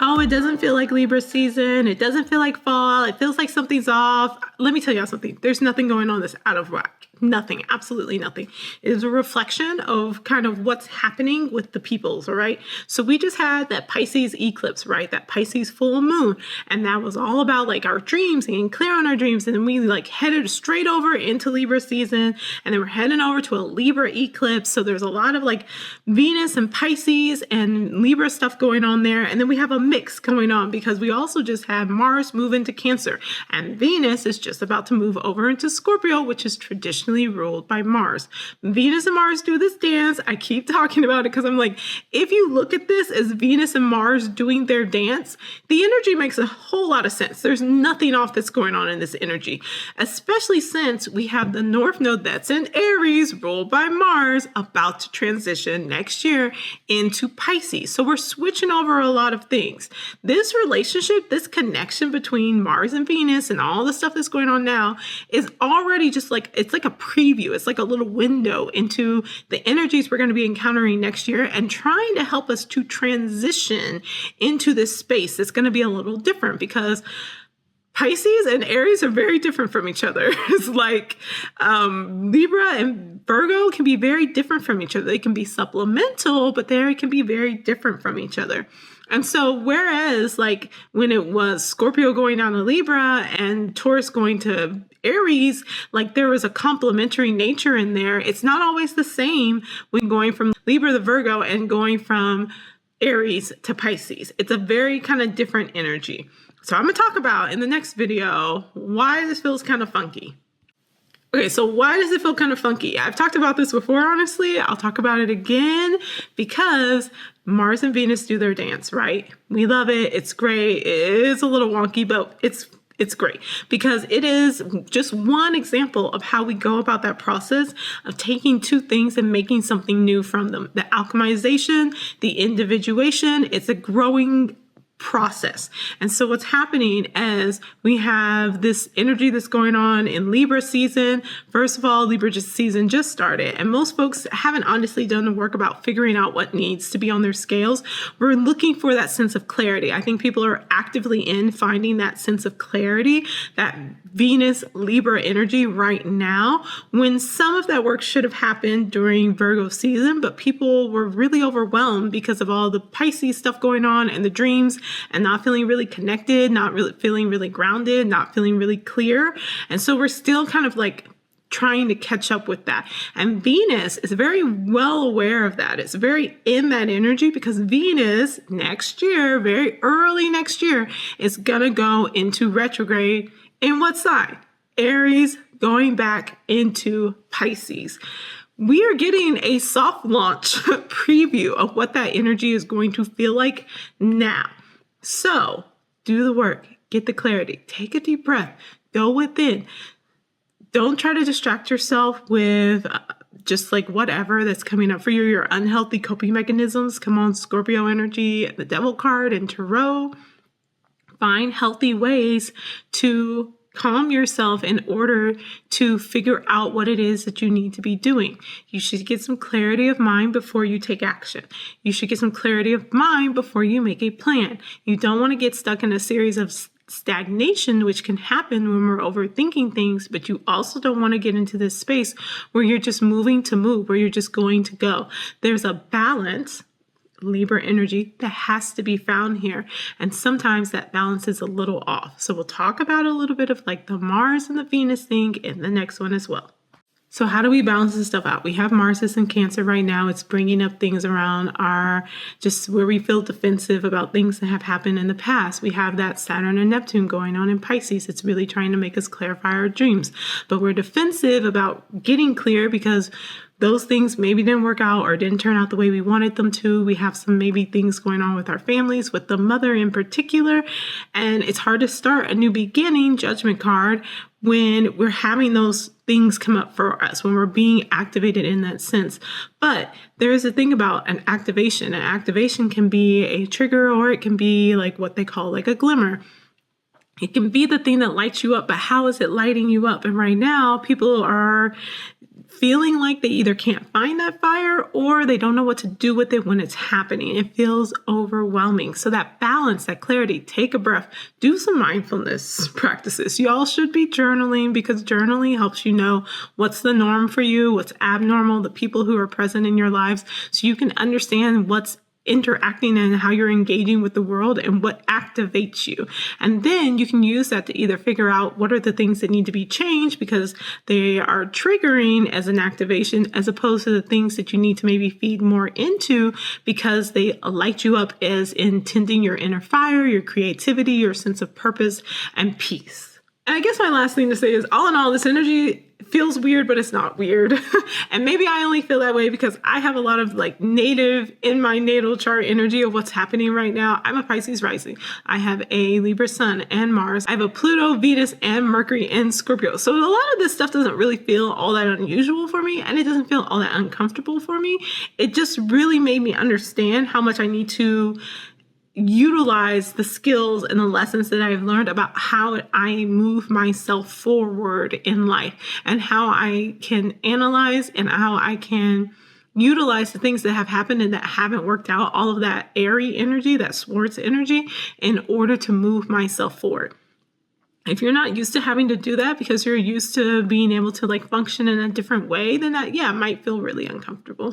Oh, it doesn't feel like Libra season. It doesn't feel like fall. It feels like something's off. Let me tell y'all something. There's nothing going on that's out of whack. Nothing, absolutely nothing. It is a reflection of kind of what's happening with the peoples, all right? So we just had that Pisces eclipse, right? That Pisces full moon. And that was all about like our dreams, getting clear on our dreams. And then we like headed straight over into Libra season. And then we're heading over to a Libra eclipse. So there's a lot of like Venus and Pisces and Libra stuff going on there. And then we have a mix going on because we also just had Mars move into Cancer. And Venus is just about to move over into Scorpio, which is traditionally ruled by Mars. Venus and Mars do this dance. I keep talking about it because I'm like, if you look at this as Venus and Mars doing their dance, the energy makes a whole lot of sense. There's nothing off that's going on in this energy, especially since we have the North Node that's in Aries, ruled by Mars, about to transition next year into Pisces. So we're switching over a lot of things. This relationship, this connection between Mars and Venus and all the stuff that's going on now is already just like, it's like a preview. It's like a little window into the energies we're going to be encountering next year and trying to help us to transition into this space that's going to be a little different because Pisces and Aries are very different from each other. It's like Libra and Virgo can be very different from each other. They can be supplemental, but they can be very different from each other. And so whereas like when it was Scorpio going down to Libra and Taurus going to Aries, like there was a complementary nature in there. It's not always the same when going from Libra to Virgo and going from Aries to Pisces. It's a very kind of different energy. So I'm going to talk about in the next video why this feels kind of funky. Okay, so why does it feel kind of funky? I've talked about this before, honestly. I'll talk about it again because Mars and Venus do their dance, right? We love it. It's great. It is a little wonky, but it's great because it is just one example of how we go about that process of taking two things and making something new from them. The alchemization, the individuation, it's a growing process. And so what's happening is we have this energy that's going on in Libra season. First of all, Libra season just started, and most folks haven't honestly done the work about figuring out what needs to be on their scales. We're looking for that sense of clarity. I think people are actively in finding that sense of clarity, that Venus Libra energy right now, when some of that work should have happened during Virgo season, but people were really overwhelmed because of all the Pisces stuff going on and the dreams and not feeling really connected, not really feeling really grounded, not feeling really clear. And so we're still kind of like trying to catch up with that. And Venus is very well aware of that. It's very in that energy because Venus next year, very early next year, is going to go into retrograde. In what sign? Aries, going back into Pisces. We are getting a soft launch preview of what that energy is going to feel like now. So do the work, get the clarity, take a deep breath, go within. Don't try to distract yourself with just like whatever that's coming up for you, your unhealthy coping mechanisms. Come on, Scorpio energy, the Devil card, and Tarot. Find healthy ways to calm yourself in order to figure out what it is that you need to be doing. You should get some clarity of mind before you take action. You should get some clarity of mind before you make a plan. You don't want to get stuck in a series of stagnation, which can happen when we're overthinking things, but you also don't want to get into this space where you're just moving to move, where you're just going to go. There's a balance, Libra energy, that has to be found here. And sometimes that balance is a little off. So we'll talk about a little bit of like the Mars and the Venus thing in the next one as well. So how do we balance this stuff out? We have Mars is in Cancer right now. It's bringing up things around our, just where we feel defensive about things that have happened in the past. We have that Saturn and Neptune going on in Pisces. It's really trying to make us clarify our dreams. But we're defensive about getting clear because those things maybe didn't work out or didn't turn out the way we wanted them to. We have some maybe things going on with our families, with the mother in particular. And it's hard to start a new beginning, Judgment card, when we're having those things come up for us, when we're being activated in that sense. But there is a thing about an activation. An activation can be a trigger, or it can be like what they call like a glimmer. It can be the thing that lights you up, but how is it lighting you up? And right now, people are feeling like they either can't find that fire or they don't know what to do with it when it's happening. It feels overwhelming. So that balance, that clarity, take a breath, do some mindfulness practices. Y'all should be journaling because journaling helps you know what's the norm for you, what's abnormal, the people who are present in your lives, so you can understand what's interacting and how you're engaging with the world and what activates you. And then you can use that to either figure out what are the things that need to be changed because they are triggering as an activation, as opposed to the things that you need to maybe feed more into because they light you up, as in tending your inner fire, your creativity, your sense of purpose and peace. And I guess my last thing to say is, all in all, this energy feels weird, but it's not weird. And maybe I only feel that way because I have a lot of like native in my natal chart energy of what's happening right now. I'm a Pisces rising. I have a Libra sun and Mars. I have a Pluto, Venus, and Mercury in Scorpio. So a lot of this stuff doesn't really feel all that unusual for me, and it doesn't feel all that uncomfortable for me. It just really made me understand how much I need to utilize the skills and the lessons that I've learned about how I move myself forward in life, and how I can analyze and how I can utilize the things that have happened and that haven't worked out, all of that airy energy, that Swords energy, in order to move myself forward. If you're not used to having to do that because you're used to being able to like function in a different way, then that, might feel really uncomfortable.